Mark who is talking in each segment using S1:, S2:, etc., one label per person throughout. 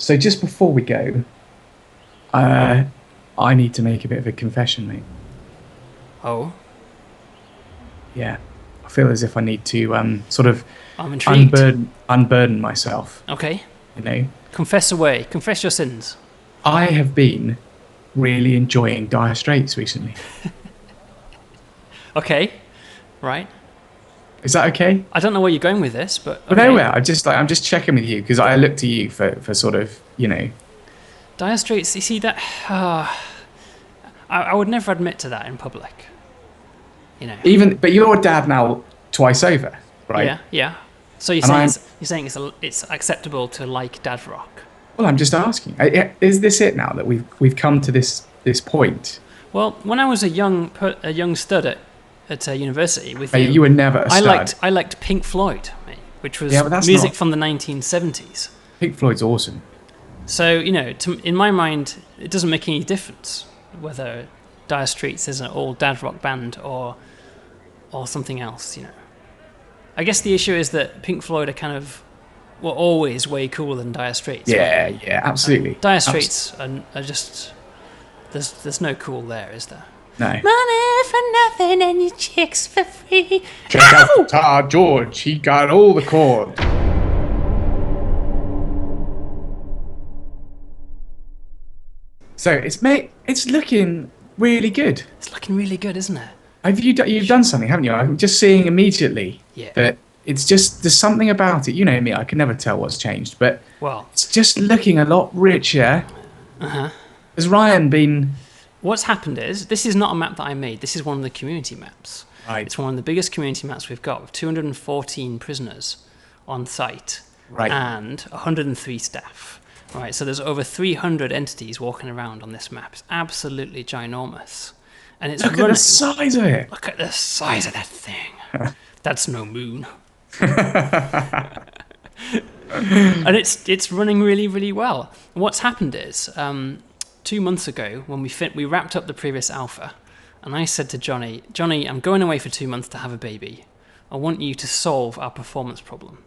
S1: So just before we go, uh, I need to make a bit of a confession, mate.
S2: Oh,
S1: Yeah, I feel as if I need to sort of
S2: I'm intrigued.
S1: unburden myself.
S2: Okay.
S1: You know,
S2: Confess away. Confess your sins.
S1: I have been really enjoying Dire Straits recently.
S2: Okay. Right.
S1: Is that okay?
S2: I don't know where you're going with this, but
S1: Well,
S2: okay.
S1: nowhere. I'm just checking with you because I look to you for sort of
S2: Dire Straits, you see that? I would never admit to that in public. You know.
S1: even. But you're a dad now twice over, right?
S2: Yeah, yeah. So you're
S1: And
S2: saying
S1: I'm
S2: it's acceptable to like dad rock?
S1: well. I'm just asking. Is this it now that we've come to this point?
S2: Well, when I was a young stud at university with
S1: Mate,
S2: you,
S1: you were never a stud.
S2: I liked Pink Floyd, mate, which was
S1: Yeah, but that's
S2: music
S1: not.
S2: from the 1970s.
S1: Pink Floyd's awesome.
S2: So in my mind, it doesn't make any difference whether Dire Straits is an old dad rock band or something else. I guess the issue is that Pink Floyd were always way cooler than Dire Straits.
S1: Yeah, yeah, absolutely.
S2: Dire Straits are just there's no cool there, is there?
S1: No.
S2: Money for nothing and your chicks for free.
S1: Check out Guitar George. He got all the chords. So it's looking really good.
S2: It's looking really good, isn't it?
S1: You've done something, haven't you? I'm just seeing immediately
S2: Yeah.
S1: that it's just there's something about it. You know me, I can never tell what's changed, but
S2: Well,
S1: it's just looking a lot richer.
S2: uh-huh.
S1: Has Ryan been
S2: What's happened is, this is not a map that I made. This is one of the community maps.
S1: right?
S2: It's one of the biggest community maps we've got, with 214 prisoners on site
S1: Right.
S2: and 103 staff. Right, so there's over 300 entities walking around on this map. It's absolutely ginormous. And it's
S1: Look at
S2: running.
S1: the size of it.
S2: Look at the size of that thing. That's no moon. And it's running really, really well. And what's happened is, 2 months ago, when we wrapped up the previous alpha, and I said to Johnny, I'm going away for 2 months to have a baby. I want you to solve our performance problem.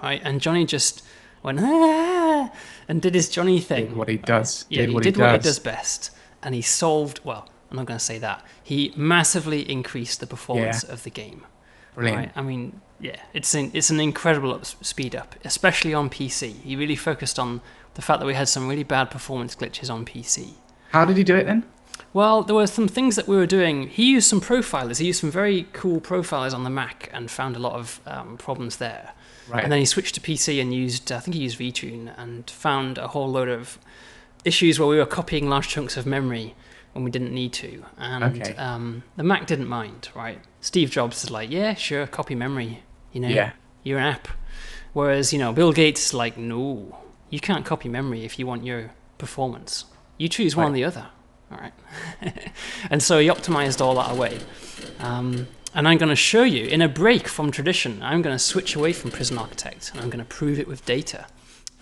S2: Right? And Johnny just went, and did his Johnny thing.
S1: Did what he does.
S2: Yeah,
S1: Did
S2: he
S1: what
S2: did
S1: he
S2: what he
S1: does.
S2: does best. And he solved, well, I'm not going to say that. He massively increased the performance of the game.
S1: Brilliant.
S2: Right? I mean, yeah, it's an incredible speed up, especially on PC. He really focused on the fact that we had some really bad performance glitches on PC.
S1: How did he do it then?
S2: Well, there were some things that we were doing. He used some profilers. He used some very cool profilers on the Mac and found a lot of problems there.
S1: Right.
S2: And then he switched to PC and I think he used VTune and found a whole load of issues where we were copying large chunks of memory when we didn't need to. And
S1: Okay.
S2: the Mac didn't mind, right? Steve Jobs is like, yeah, sure, copy memory.
S1: Yeah.
S2: You're an app. Whereas, Bill Gates is like, no, you can't copy memory if you want your performance. You choose one or the other. All right. And so he optimized all that away. And I'm going to show you, in a break from tradition, I'm going to switch away from Prison Architect, and I'm going to prove it with data.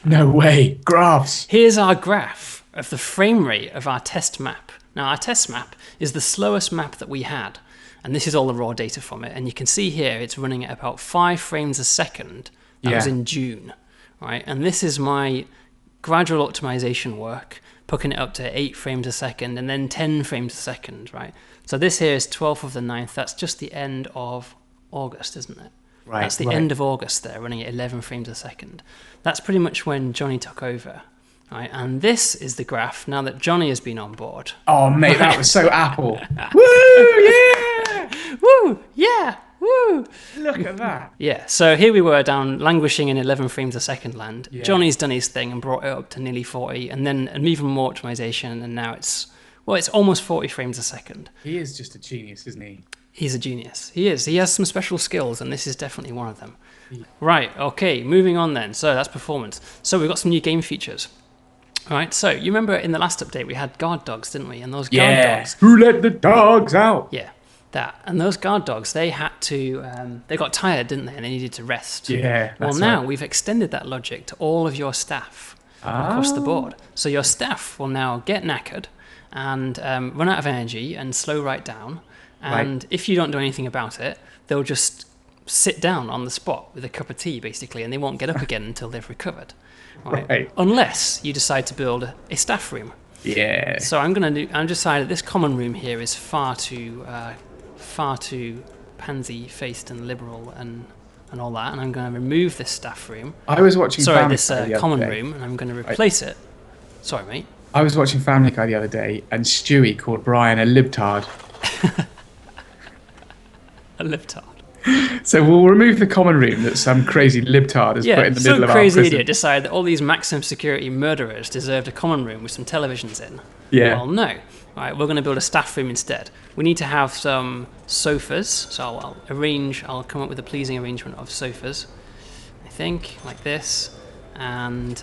S1: No way. Graphs.
S2: Here's our graph of the frame rate of our test map. Now, our test map is the slowest map that we had, and this is all the raw data from it. And you can see here it's running at about 5 frames a second. That was in June, right? And this is my gradual optimization work, putting it up to 8 frames a second and then 10 frames a second, right? So this here is 12th of the 9th. That's just the end of August, isn't it?
S1: Right.
S2: That's the end of August there, running at 11 frames a second. That's pretty much when Johnny took over, right? And this is the graph now that Johnny has been on board.
S1: Oh, mate, that was so Apple. Woo! Yeah!
S2: Woo! Yeah! Woo!
S1: Look at that.
S2: Yeah, so here we were down languishing in 11 frames a second land.
S1: Yeah.
S2: Johnny's done his thing and brought it up to nearly 40, and then even more optimization, and now it's almost 40 frames a second.
S1: He is just a genius, isn't he?
S2: He's a genius. He is. He has some special skills, and this is definitely one of them. Yeah. Right, okay, moving on then. So that's performance. So we've got some new game features. All right, so you remember in the last update we had guard dogs, didn't we? And those guard dogs...
S1: Who let the dogs out?
S2: Yeah, that. And those guard dogs, they had to... they got tired, didn't they? And they needed to rest.
S1: Yeah,
S2: well, now we've extended that logic to all of your staff across the board. So your staff will now get knackered and run out of energy and slow right down. And if you don't do anything about it, they'll just sit down on the spot with a cup of tea, basically, and they won't get up again until they've recovered.
S1: Right.
S2: Unless you decide to build a staff room.
S1: Yeah.
S2: So I'm decided this common room here is far too pansy-faced and liberal and all that, and I'm going to remove this staff room.
S1: I was watching
S2: this common room, and I'm going to replace it. Sorry, mate.
S1: I was watching Family Guy the other day, and Stewie called Brian a libtard.
S2: A libtard.
S1: So we'll remove the common room that some crazy libtard has put in the middle of our prison.
S2: Some crazy idiot decided that all these maximum security murderers deserved a common room with some televisions in.
S1: Yeah.
S2: Well, no. Right, we're going to build a staff room instead. We need to have some sofas, so I'll come up with a pleasing arrangement of sofas, I think, like this. And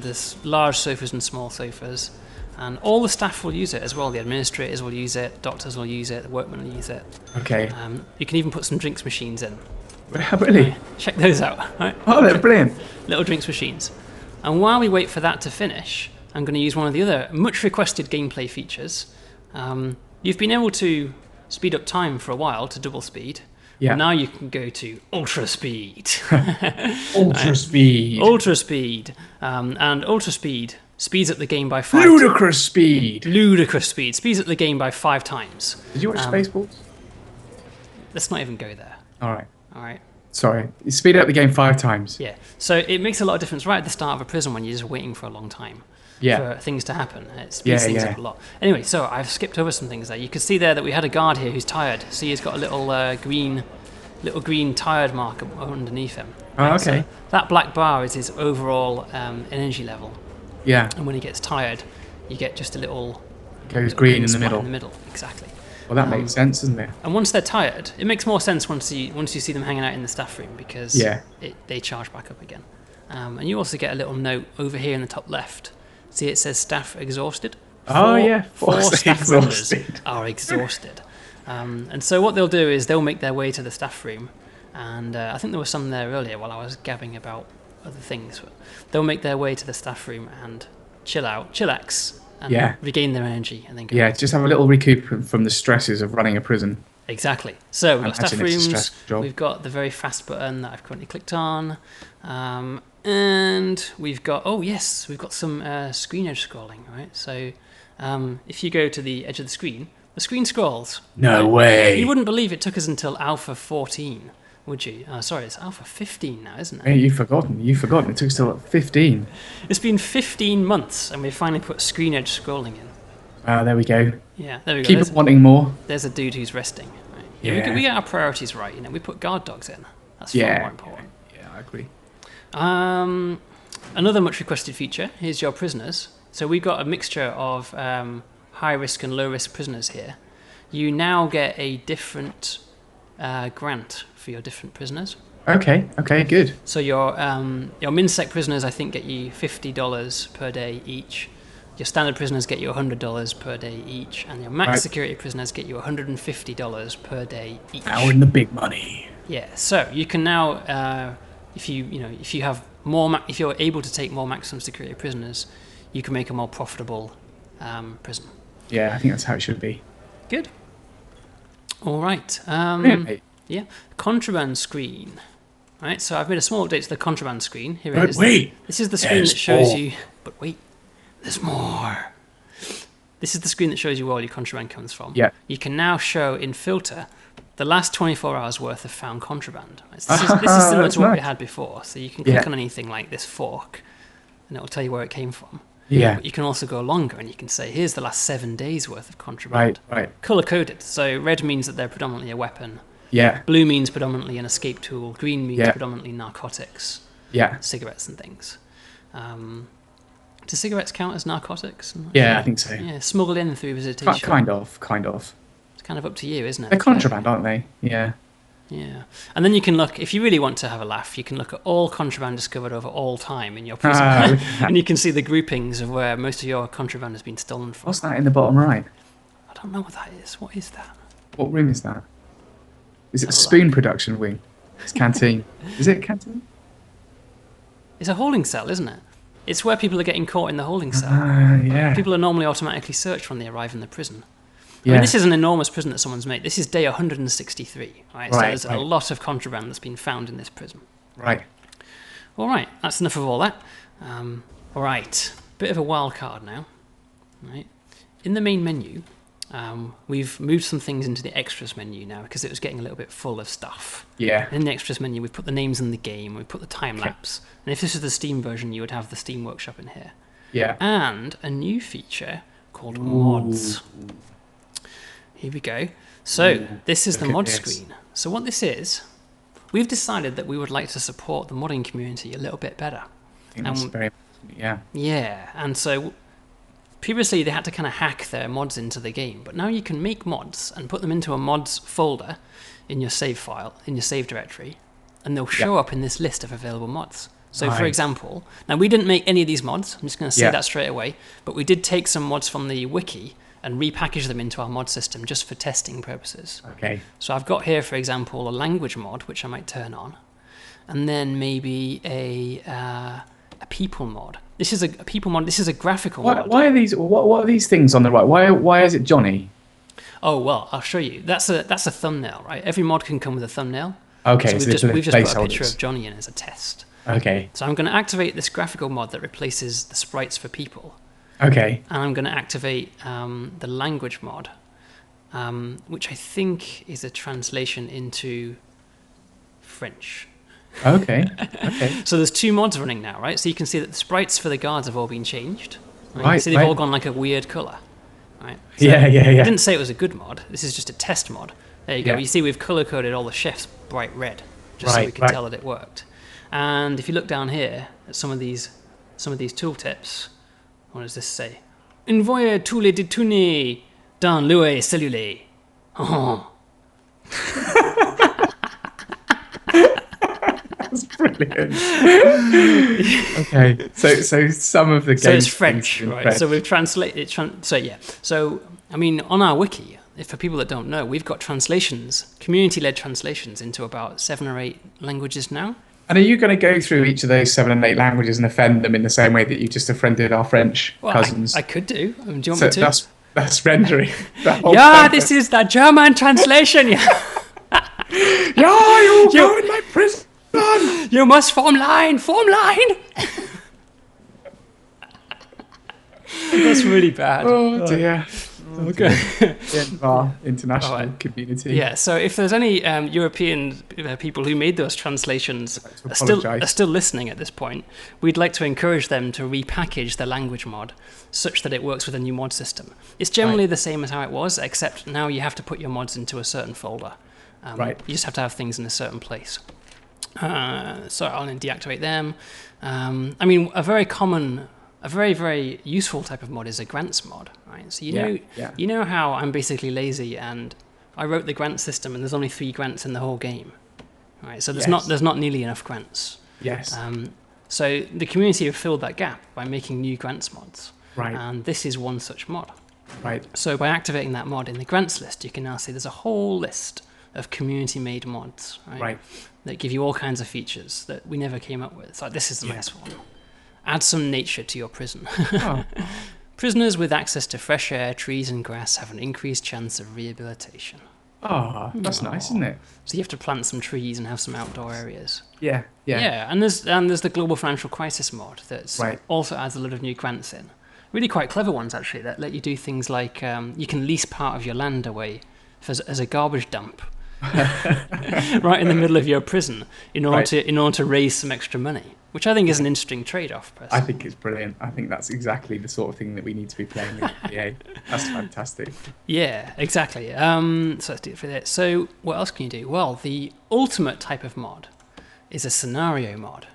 S2: there's large sofas and small sofas. And all the staff will use it as well. The administrators will use it, doctors will use it, the workmen will use it.
S1: Okay.
S2: You can even put some drinks machines in.
S1: Really?
S2: Right, check those out. Right?
S1: Oh, they're brilliant.
S2: Little drinks machines. And while we wait for that to finish, I'm going to use one of the other much requested gameplay features. You've been able to speed up time for a while to double speed.
S1: Yeah.
S2: Now you can go to ultra speed.
S1: Ultra speed.
S2: Ultra speed. And ultra speed speeds up the game by 5
S1: Ludicrous speed.
S2: Ludicrous speed. Speeds up the game by 5 times.
S1: Did you watch Spaceballs?
S2: Let's not even go there.
S1: All right.
S2: All right.
S1: Sorry. You speed up the game 5 times.
S2: Yeah. So it makes a lot of difference right at the start of a prison when you're just waiting for a long time.
S1: Yeah.
S2: For things to happen. It speeds things up a lot. Anyway, so I've skipped over some things there. You can see there that we had a guard here who's tired. See, he's got a little green tired mark underneath him.
S1: Oh, okay.
S2: So that black bar is his overall energy level.
S1: Yeah.
S2: And when he gets tired, you get just a little...
S1: Goes green in the middle.
S2: In the middle, exactly.
S1: Well, that makes sense, doesn't it?
S2: And once they're tired, it makes more sense once you see them hanging out in the staff room because they charge back up again. And you also get a little note over here in the top left. See, it says staff exhausted. Four staff members are exhausted. And so what they'll do is they'll make their way to the staff room. And I think there was some there earlier while I was gabbing about other things. But they'll make their way to the staff room and chillax, and regain their energy. And then go
S1: just have a little recoup from the stresses of running a prison.
S2: Exactly. So we've got staff rooms,
S1: job.
S2: We've got the very fast button that I've currently clicked on, and we've got, we've got some screen edge scrolling, right? So if you go to the edge of the screen scrolls.
S1: No way.
S2: You wouldn't believe it took us until Alpha 14, would you? Sorry, it's Alpha 15 now, isn't it?
S1: Hey, you've forgotten. It took us till 15.
S2: It's been 15 months, and we finally put screen edge scrolling in.
S1: There we go.
S2: Yeah, there we go.
S1: Keep it wanting more.
S2: There's a dude who's resting. Right? Yeah, we get our priorities right. We put guard dogs in. That's far more important.
S1: Yeah, I agree.
S2: Another much requested feature. Here's your prisoners. So we've got a mixture of high risk and low risk prisoners here. You now get a different grant for your different prisoners.
S1: Okay, good.
S2: So your MinSec prisoners, I think, get you $50 per day each. Your standard prisoners get you $100 per day each, and your max security prisoners get you $150 per day each.
S1: Now in the big money.
S2: Yeah. So you can now, if you're able to take more maximum security prisoners, you can make a more profitable prison.
S1: Yeah, I think that's how it should be.
S2: Good. All right. Yeah. Contraband screen. Right. So I've made a small update to the contraband screen. Here it is.
S1: Wait.
S2: This is the screen that shows you. But wait. There's more. This is the screen that shows you where all your contraband comes from.
S1: Yeah.
S2: You can now show in filter the last 24 hours worth of found contraband. Right? So this is similar to what we had before. So you can click on anything like this fork, and it'll tell you where it came from.
S1: Yeah.
S2: But you can also go longer, and you can say, here's the last 7 days worth of contraband.
S1: Right.
S2: Color coded. So red means that they're predominantly a weapon.
S1: Yeah.
S2: Blue means predominantly an escape tool. Green means predominantly narcotics.
S1: Yeah.
S2: Cigarettes and things. Do cigarettes count as narcotics?
S1: Yeah, I think so.
S2: Yeah, smuggled in through visitation.
S1: Kind of.
S2: It's kind of up to you, isn't it?
S1: They're contraband, aren't they? Yeah.
S2: Yeah. And then you can look, if you really want to have a laugh, you can look at all contraband discovered over all time in your prison. And you can see the groupings of where most of your contraband has been stolen from.
S1: What's that in the bottom right?
S2: I don't know what that is. What is that?
S1: What room is that? Is it the spoon production wing? It's canteen. Is it canteen?
S2: It's a holding cell, isn't it? It's where people are getting caught in the holding cell.
S1: Yeah.
S2: People are normally automatically searched when they arrive in the prison. I mean,
S1: Yeah.
S2: this is an enormous prison that someone's made. This is day 163, right? So
S1: Right,
S2: there's a
S1: right.
S2: lot of contraband that's been found in this prison.
S1: Right.
S2: All right, that's enough of all that. All right, bit of a wild card now. Right, in the main menu, we've moved some things into the extras menu now because it was getting a little bit full of stuff.
S1: Yeah.
S2: In the extras menu, we've put the names in the game, we've put the time lapse, and if this is the Steam version, you would have the Steam Workshop in here,
S1: Yeah.
S2: and a new feature called mods. Here we go. So this is the
S1: Look at
S2: mod
S1: this.
S2: screen. So what this is, we've decided that we would like to support the modding community a little bit better.
S1: I think that's very. Yeah.
S2: Yeah, and so previously they had to kind of hack their mods into the game, but now you can make mods and put them into a mods folder in your save file, in your save directory, and they'll show up in this list of available mods. So for
S1: Nice.
S2: example, now we didn't make any of these mods, I'm just going to say
S1: Yeah.
S2: that straight away, but we did take some mods from the wiki and repackage them into our mod system just for testing purposes.
S1: Okay.
S2: So I've got here, for example, a language mod, which I might turn on, and then maybe a people mod. This is a people mod. This is a graphical mod.
S1: Why are these? What are these things on the right? Why is it Johnny?
S2: Oh well, I'll show you. That's a thumbnail, right? Every mod can come with a thumbnail.
S1: Okay,
S2: So
S1: so
S2: we've just put a picture
S1: placeholders.
S2: of Johnny in as a test.
S1: Okay.
S2: So I'm going to activate this graphical mod that replaces the sprites for people,
S1: Okay.
S2: and I'm going to activate the language mod, which I think is a translation into French.
S1: Okay. Okay.
S2: So there's two mods running now, right? So you can see that the sprites for the guards have all been changed. Right? You
S1: Right,
S2: see they've all
S1: right.
S2: gone like a weird colour. Right? So
S1: Yeah. Yeah.
S2: I
S1: Yeah.
S2: didn't say it was a good mod. This is just a test mod. There you go.
S1: Yeah.
S2: You see we've colour-coded all the chefs bright red, just so
S1: Right,
S2: we can
S1: right.
S2: tell that it worked. And if you look down here at some of these tooltips, what does this say? Envoyer tous les détenus dans l'eau cellulaire. Oh.
S1: That's brilliant. Okay. So some of the
S2: So
S1: games
S2: it's French, right? So we've translated. So yeah. So I mean, on our wiki, if for people that don't know, we've got translations, community-led translations into about 7 or 8 languages now.
S1: And are you going to go through each of those 7 and 8 languages and offend them in the same way that you just offended our French
S2: Well,
S1: cousins?
S2: I could do. Do you want
S1: So
S2: me to?
S1: that's rendering. The whole
S2: Yeah,
S1: purpose.
S2: this is the German translation. Yeah.
S1: Yeah, you go in my prison.
S2: You must form line. That's really bad.
S1: Oh dear.
S2: Okay.
S1: The end of our international
S2: Alright.
S1: community.
S2: Yeah, so if there's any European people who made those translations
S1: to
S2: are still listening at this point, we'd like to encourage them to repackage the language mod such that it works with a new mod system. It's generally the same as how it was, except now you have to put your mods into a certain folder.
S1: Right.
S2: You just have to have things in a certain place. So I'll then deactivate them. I mean, a very, very useful type of mod is a grants mod, right? So you know how I'm basically lazy and I wrote the grant system and there's only 3 grants in the whole game, right? So there's not nearly enough grants.
S1: Yes.
S2: So the community have filled that gap by making new grants mods,
S1: Right.
S2: and this is one such mod.
S1: Right.
S2: So by activating that mod in the grants list, you can now see there's a whole list of community-made mods, right?
S1: Right.
S2: That give you all kinds of features that we never came up with. It's like, this is a nice one. Add some nature to your prison.
S1: Oh.
S2: Prisoners with access to fresh air, trees and grass have an increased chance of rehabilitation.
S1: Oh, that's nice, isn't it?
S2: So you have to plant some trees and have some outdoor areas.
S1: Yeah. Yeah.
S2: Yeah, and there's the global financial crisis mod that
S1: Right.
S2: also adds a lot of new grants in. Really quite clever ones, actually, that let you do things like you can lease part of your land away as a garbage dump. Right in the middle of your prison in order to raise some extra money, which I think is an interesting trade-off.
S1: I think it's brilliant. I think that's exactly the sort of thing that we need to be playing with EA. That's fantastic.
S2: Yeah, exactly. So let's do it for that. So what else can you do? Well, the ultimate type of mod is a scenario mod.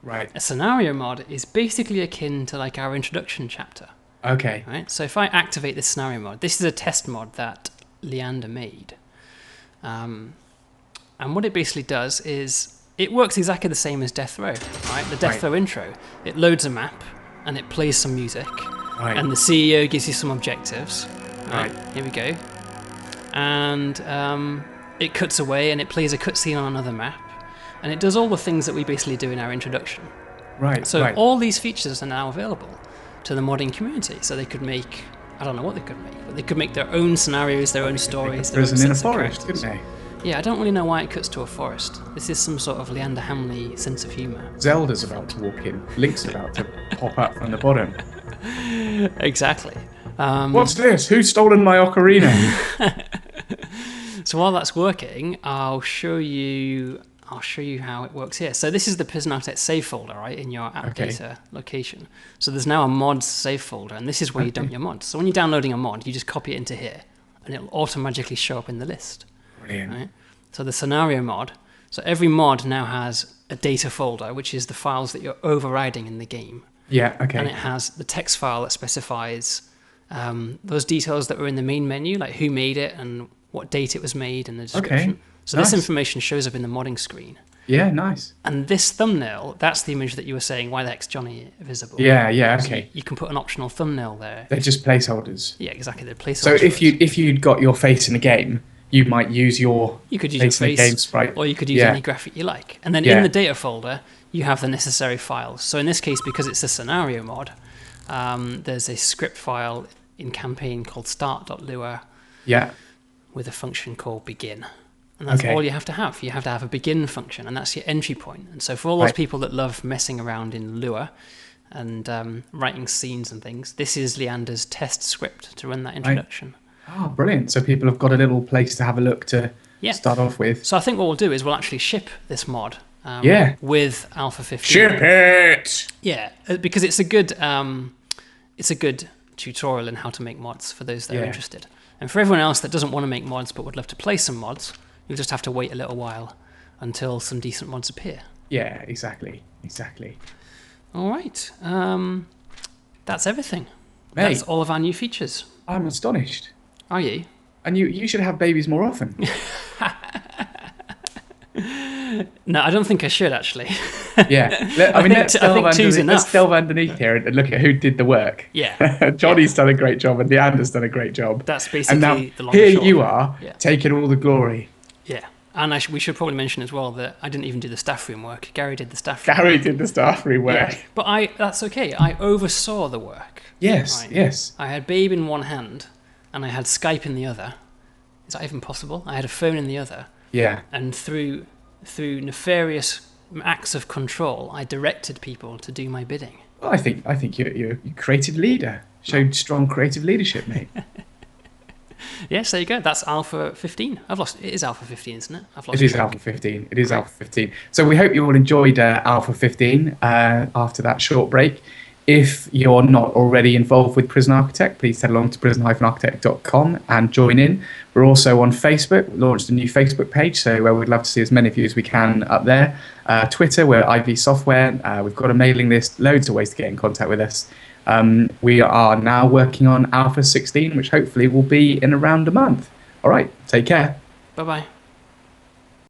S1: Right.
S2: A scenario mod is basically akin to like our introduction chapter.
S1: Okay.
S2: Right. So if I activate this scenario mod, this is a test mod that Leander made. And what it basically does is it works exactly the same as Death Row, right? The Death Row intro. It loads a map and it plays some music,
S1: Right.
S2: and the CEO gives you some objectives.
S1: Right.
S2: Here we go. And it cuts away and it plays a cutscene on another map, and it does all the things that we basically do in our introduction.
S1: Right.
S2: So
S1: right.
S2: all these features are now available to the modding community, so they could make I don't know what they could make, but they could make their own scenarios, their own stories, their own
S1: Prison in a
S2: sets of
S1: forest,
S2: characters.
S1: couldn't they?
S2: Yeah, I don't really know why it cuts to a forest. This is some sort of Leander Hamley sense of humour.
S1: Zelda's about to walk in. Link's about to pop up from the bottom.
S2: Exactly.
S1: What's this? Who's stolen my ocarina?
S2: So while that's working, I'll show you how it works here. So this is the Prison Architect save folder, right, in your app data location. So there's now a mods save folder, and this is where you dump your mods. So when you're downloading a mod, you just copy it into here, and it'll automatically show up in the list.
S1: Brilliant.
S2: Right? So the scenario mod. So every mod now has a data folder, which is the files that you're overriding in the game.
S1: Yeah, okay.
S2: And it has the text file that specifies those details that were in the main menu, like who made it and what date it was made and the description.
S1: Okay.
S2: So
S1: Nice.
S2: this information shows up in the modding screen.
S1: Yeah, nice.
S2: And this thumbnail, that's the image that you were saying, why the heck's Johnny visible?
S1: Yeah,
S2: So
S1: okay.
S2: you can put an optional thumbnail there.
S1: They're just placeholders.
S2: Yeah, exactly. They're placeholders.
S1: So if you'd got your face in a game, you might use your
S2: you could use
S1: face
S2: your
S1: in a game
S2: face,
S1: sprite.
S2: or you could use any graphic you like. And then
S1: Yeah.
S2: in the data folder, you have the necessary files. So in this case, because it's a scenario mod, there's a script file in campaign called start.lua
S1: Yeah.
S2: with a function called begin. And that's all you have to have. You have to have a begin function, and that's your entry point. And so for all those people that love messing around in Lua and writing scenes and things, this is Leander's test script to run that introduction.
S1: Oh, brilliant. So people have got a little place to have a look to start off with.
S2: So I think what we'll do is we'll actually ship this mod with Alpha 15.
S1: Ship it!
S2: Yeah, because it's a good tutorial in how to make mods for those that are interested. And for everyone else that doesn't want to make mods but would love to play some mods, you'll just have to wait a little while until some decent mods appear.
S1: Yeah, exactly.
S2: All right. That's everything.
S1: Mate,
S2: That's all of our new features.
S1: I'm astonished.
S2: Are you?
S1: And you should have babies more often.
S2: No, I don't think I should, actually.
S1: Yeah. Let's
S2: two's enough.
S1: Let's delve underneath here and look at who did the work.
S2: Yeah.
S1: Johnny's done a great job and Leander's done a great job.
S2: That's basically
S1: and now,
S2: the long
S1: here
S2: and short
S1: you
S2: of it.
S1: are,
S2: Yeah.
S1: taking all the glory.
S2: Yeah. And we should probably mention as well that I didn't even do the staff room work. Gary did the staff room.
S1: Gary did the staff room work.
S2: Yeah. But that's okay. I oversaw the work.
S1: Yes,
S2: Right.
S1: yes.
S2: I had Babe in one hand and I had Skype in the other. Is that even possible? I had a phone in the other.
S1: Yeah.
S2: And through nefarious acts of control, I directed people to do my bidding.
S1: Well, I think you're a creative leader. Showed strong creative leadership, mate.
S2: Yes, there you go. That's Alpha 15. It is Alpha 15, isn't it?
S1: It is Alpha 15. It is Alpha 15. So we hope you all enjoyed Alpha 15 after that short break. If you're not already involved with Prison Architect, please head along to prison-architect.com and join in. We're also on Facebook. We launched a new Facebook page, so we'd love to see as many of you as we can up there. Twitter, we're IV Software. We've got a mailing list, loads of ways to get in contact with us. We are now working on Alpha 16, which hopefully will be in around a month. All right, take care.
S2: Bye-bye.